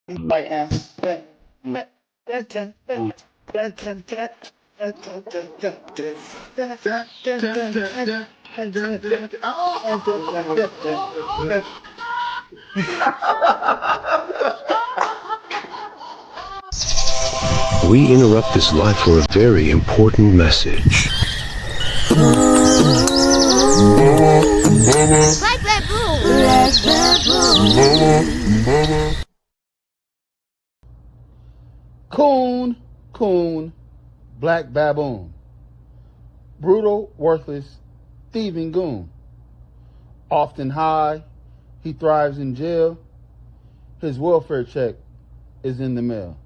I am. We interrupt this live for a very important message. Like that Coon, coon, black baboon. Brutal, worthless, thieving goon. Often high, he thrives in jail. His welfare check is in the mail.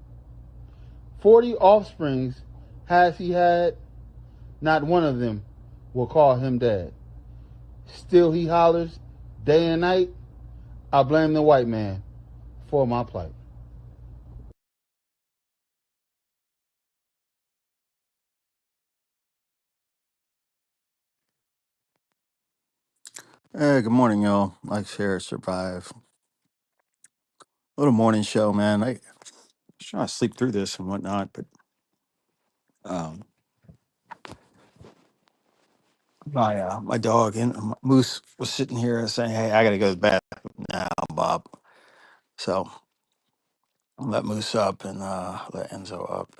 40 offsprings has he had, not one of them will call him dad. Still he hollers day and night, I blame the white man for my plight. Hey, good morning, y'all. Like, share, survive. Little morning show, man. I was trying to sleep through this and whatnot, but um, my dog and Moose was sitting here saying, "Hey, I gotta go to the bathroom now, Bob." So I let Moose up and let Enzo up.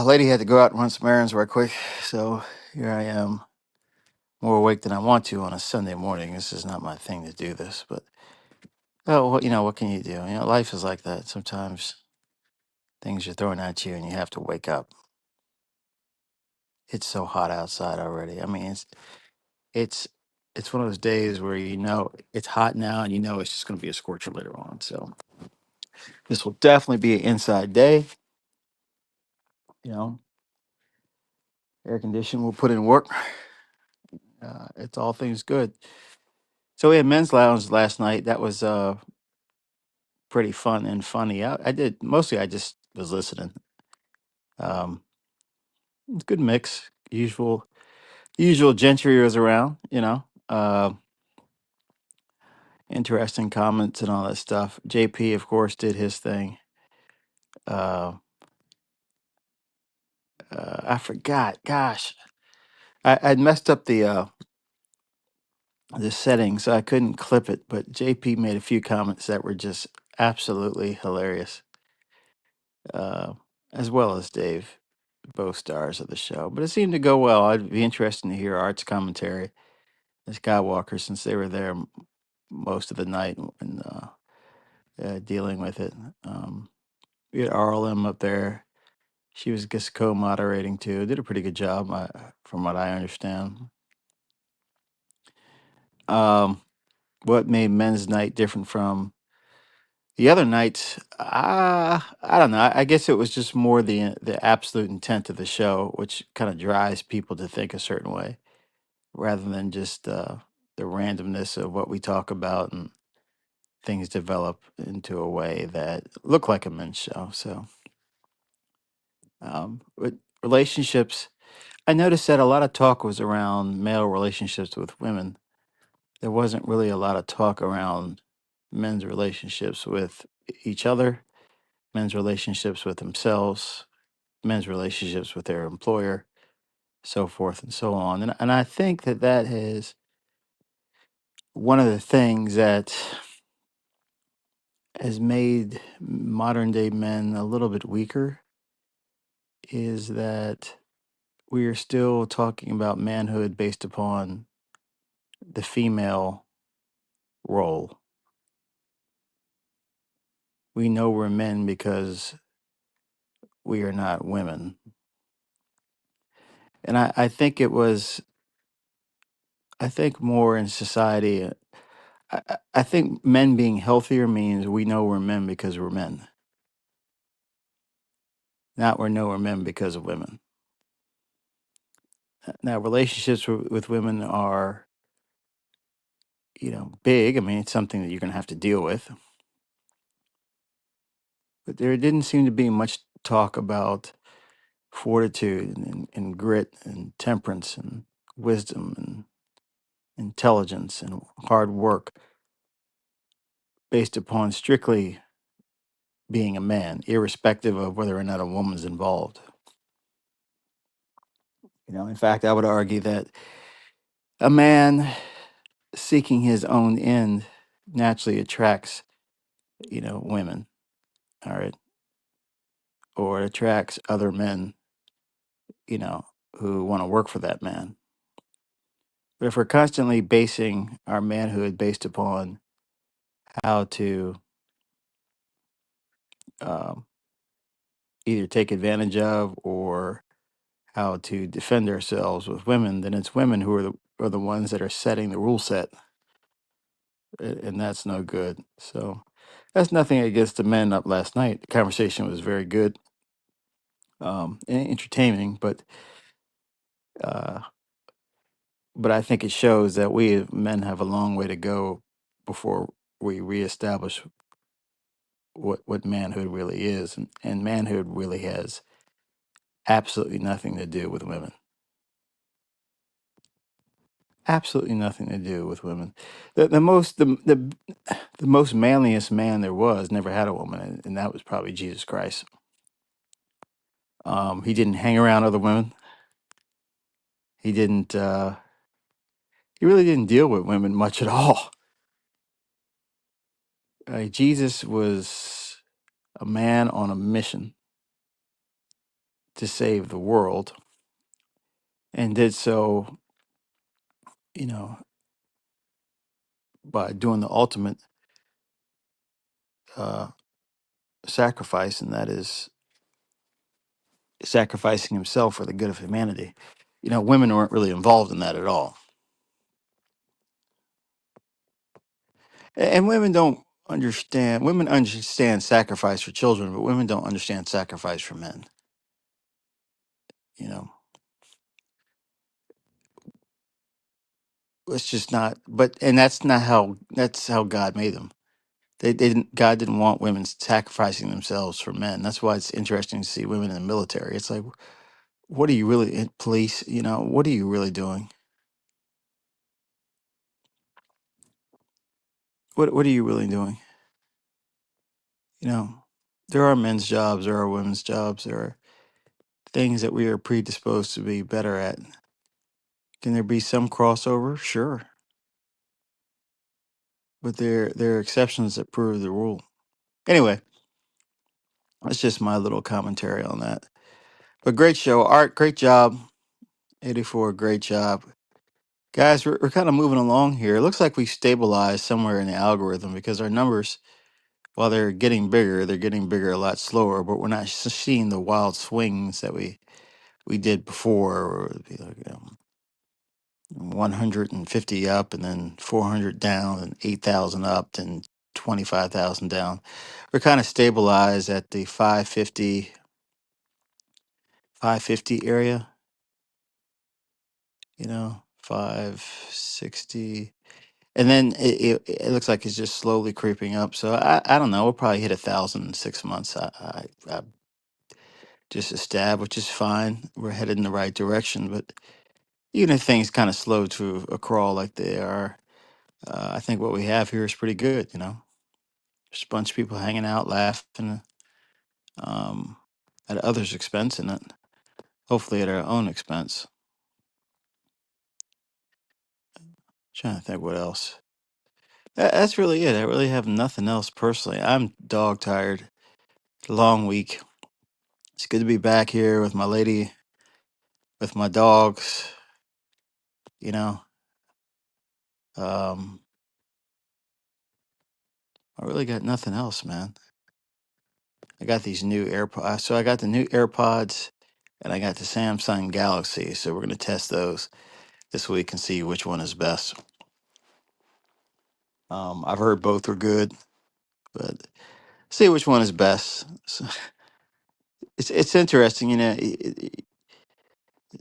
Lady had to go out and run some errands right quick, so here I am, more awake than I want to on a Sunday morning. This is not my thing to do this, but oh, what can you do? Life is like that. Sometimes things are thrown at you, and you have to wake up. It's so hot outside already. I mean, it's it's one of those days where it's hot now, and it's just going to be a scorcher later on. So this will definitely be an inside day. You know, air conditioning will put in work. It's all things good. So we had men's lounge last night. That was pretty fun and funny. I did mostly. I just was listening. Um, Good mix. Usual gentry was around. Interesting comments and all that stuff. JP, of course, did his thing. Uh, I forgot. Gosh, I'd messed up the settings, so I couldn't clip it. But JP made a few comments that were just absolutely hilarious, uh, as well as Dave, both stars of the show. But it seemed to go well. I'd be interested to hear Art's commentary, the Skywalker, since they were there most of the night and dealing with it. We had RLM up there. She was just co-moderating too. Did a pretty good job, from what I understand. Um, what made men's night different from the other nights? I don't know. I guess it was just more the absolute intent of the show, which kind of drives people to think a certain way, rather than just the randomness of what we talk about and things develop into a way that look like a men's show. So, with relationships, I noticed that a lot of talk was around male relationships with women. There wasn't really a lot of talk around men's relationships with each other, men's relationships with themselves, men's relationships with their employer, so forth and so on. And I think that is one of the things that has made modern day men a little bit weaker, is that we are still talking about manhood based upon the female role. We know we're men because we are not women. And I think I think more in society, I think men being healthier means we know we're men because we're men, not we know we're men because of women. Now, relationships with women are, big. I mean, it's something that you're going to have to deal with. But there didn't seem to be much talk about fortitude and grit and temperance and wisdom and intelligence and hard work based upon strictly being a man, irrespective of whether or not a woman's involved. In fact, I would argue that a man seeking his own end naturally attracts, women, all right, or it attracts other men, you know, who want to work for that man. But if we're constantly basing our manhood based upon how to um, either take advantage of or how to defend ourselves with women, then it's women who are the ones that are setting the rule set, and that's no good. So that's nothing against the men up last night. The conversation was very good, and entertaining, uh, but I think it shows that we men have a long way to go before we reestablish what manhood really is, and manhood really has absolutely nothing to do with women. Absolutely nothing to do with women. The most manliest man there was never had a woman, and that was probably Jesus Christ. He didn't hang around other women. He didn't. He really didn't deal with women much at all. Jesus was a man on a mission to save the world, and did so, you know, by doing the ultimate uh, sacrifice, and that is sacrificing himself for the good of humanity. Women weren't really involved in that at all. And women don't understand. Women understand sacrifice for children, but women don't understand sacrifice for men. You know, it's just not. But and that's not how. That's how God made them. They didn't. God didn't want women sacrificing themselves for men. That's why it's interesting to see women in the military. It's like, what are you really police? What are you really doing? What are you really doing? You know, there are men's jobs. There are women's jobs. There are things that we are predisposed to be better at. Can there be some crossover? Sure, but there are exceptions that prove the rule. Anyway, that's just my little commentary on that. But great show, Art. Great job, 84. Great job, guys. We're kind of moving along here. It looks like we stabilized somewhere in the algorithm because our numbers, while they're getting bigger a lot slower. But we're not seeing the wild swings that we did before. Or it'd be like 150 up and then 400 down and 8,000 up and 25,000 down. We're kind of stabilized at the 550 area, 560. And then it looks like it's just slowly creeping up. So I don't know. We'll probably hit 1,000 in 6 months. I just a stab, which is fine. We're headed in the right direction. But even if things kind of slow to a crawl like they are, I think what we have here is pretty good. Just a bunch of people hanging out, laughing um, at others' expense, and hopefully at our own expense. Trying to think what else. That's really it. I really have nothing else personally. I'm dog tired. Long week. It's good to be back here with my lady, with my dogs. You know, um, I really got nothing else, man. I got these new AirPods. So I got the new AirPods, and I got the Samsung Galaxy. So we're gonna test those this week and see which one is best. I've heard both are good, but see which one is best. So it's interesting,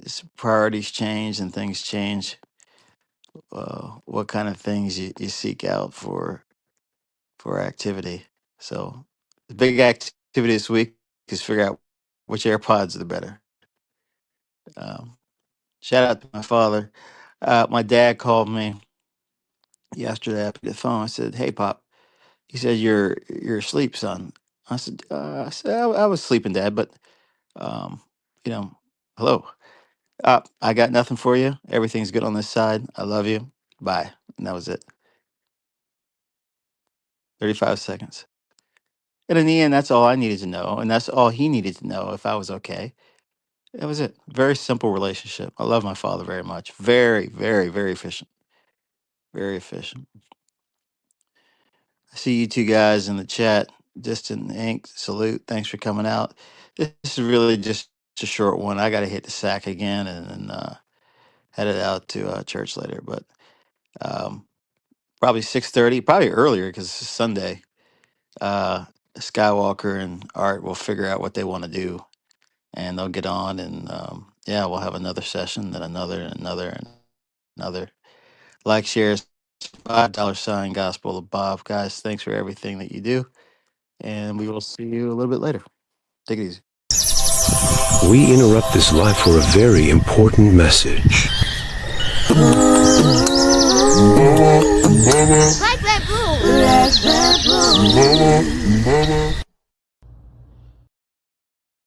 as priorities change and things change. What kind of things you seek out for activity? So the big activity this week is figure out which AirPods are the better. Um, Shout out to my father. My dad called me yesterday after the phone. I said, "Hey, Pop." He said, "You're asleep, son." I was sleeping, Dad, but um, you know, hello. I got nothing for you. Everything's good on this side. I love you. Bye. And that was it. 35 seconds. And in the end, that's all I needed to know. And that's all he needed to know if I was okay. That was it. Very simple relationship. I love my father very much. Very, very, very efficient. Very efficient. I see you two guys in the chat. Distant Ink, salute. Thanks for coming out. This is really just a short one. I got to hit the sack again and headed out to church later. But probably 6:30, probably earlier because it's Sunday. Skywalker and Art will figure out what they want to do, and they'll get on, and yeah, we'll have another session, then another, and another, and another. Like, shares, $5 Gospel of Bob, guys. Thanks for everything that you do, and we will see you a little bit later. Take it easy. We interrupt this live for a very important message. Black Baboon. Black Baboon.